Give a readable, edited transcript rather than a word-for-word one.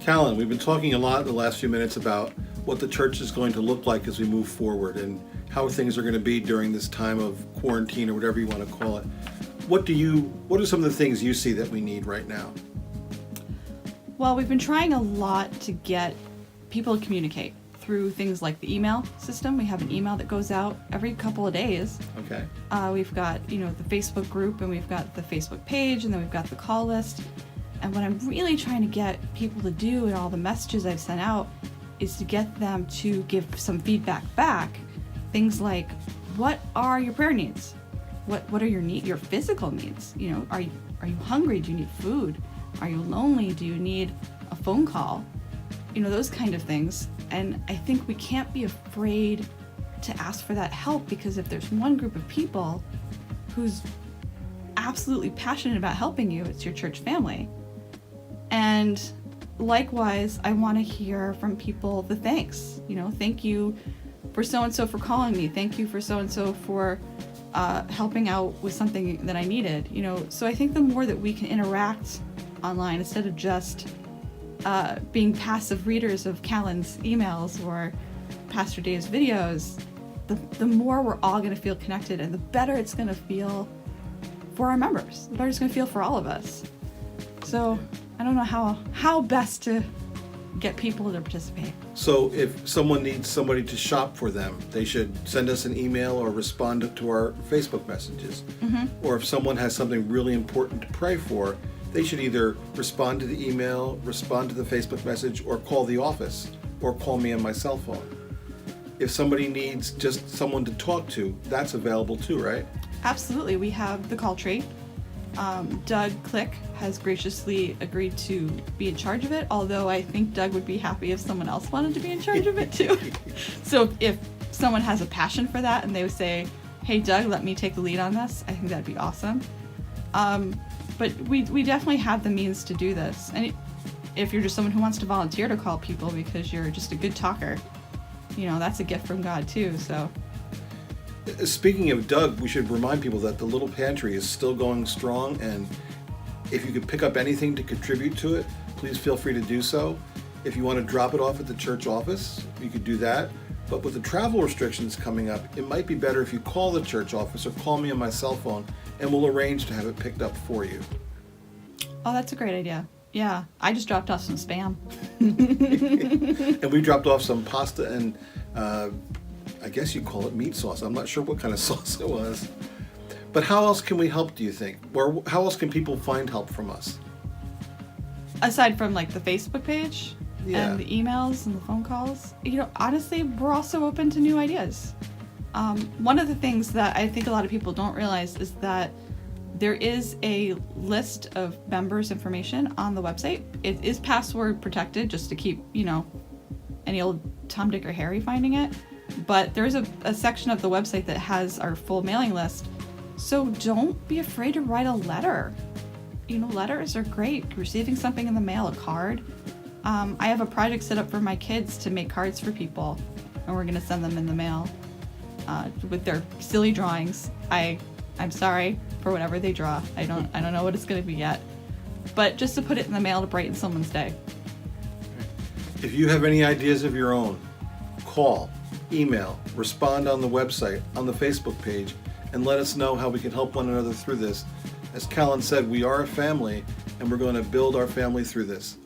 Calin, we've been talking a lot in the last few minutes about what the church is going to look like as we move forward and how things are going to be during this time of quarantine or whatever you want to call it. What are some of the things you see that we need right now? Well, we've been trying a lot to get people to communicate through things like the email system. We have an email that goes out every couple of days. Okay. We've got, the Facebook group, and we've got the Facebook page, and then we've got the call list. And what I'm really trying to get people to do and all the messages I've sent out is to get them to give some feedback back. Things like, what are your prayer needs? What are your physical needs? Are you hungry? Do you need food? Are you lonely? Do you need a phone call? Those kind of things. And I think we can't be afraid to ask for that help, because if there's one group of people who's absolutely passionate about helping you, it's your church family. And likewise, I want to hear from people the thanks. Thank you for so-and-so for calling me. Thank you for so-and-so for helping out with something that I needed. So I think the more that we can interact online instead of just being passive readers of Calin's emails or Pastor Dave's videos, the more we're all going to feel connected, and the better it's going to feel for our members. The better it's going to feel for all of us. So I don't know how best to get people to participate. So if someone needs somebody to shop for them, they should send us an email or respond to our Facebook messages. Mm-hmm. Or if someone has something really important to pray for, they should either respond to the email, respond to the Facebook message, or call the office, or call me on my cell phone. If somebody needs just someone to talk to, that's available too, right? Absolutely. We have the call tree. Doug Click has graciously agreed to be in charge of it, although I think Doug would be happy if someone else wanted to be in charge of it too. So if someone has a passion for that and they would say, hey Doug, let me take the lead on this, I think that'd be awesome. But we definitely have the means to do this. And if you're just someone who wants to volunteer to call people because you're just a good talker, that's a gift from God too, so. Speaking of Doug, we should remind people that the Little Pantry is still going strong, and if you could pick up anything to contribute to it, please feel free to do so. If you want to drop it off at the church office, you could do that. But with the travel restrictions coming up, it might be better if you call the church office or call me on my cell phone, and we'll arrange to have it picked up for you. Oh, that's a great idea. Yeah, I just dropped off some Spam. And we dropped off some pasta and I guess you call it meat sauce. I'm not sure what kind of sauce it was. But how else can we help, do you think? Or how else can people find help from us? Aside from like the Facebook page and the emails and the phone calls, honestly, we're also open to new ideas. One of the things that I think a lot of people don't realize is that there is a list of members' information on the website. It is password protected just to keep, any old Tom, Dick, or Harry finding it. But there's a section of the website that has our full mailing list. So don't be afraid to write a letter. Letters are great. Receiving something in the mail, a card. I have a project set up for my kids to make cards for people, and we're going to send them in the mail with their silly drawings. I'm sorry for whatever they draw. I don't know what it's going to be yet. But just to put it in the mail to brighten someone's day. If you have any ideas of your own, call, email, respond on the website, on the Facebook page, and let us know how we can help one another through this. As Calin said, we are a family, and we're going to build our family through this.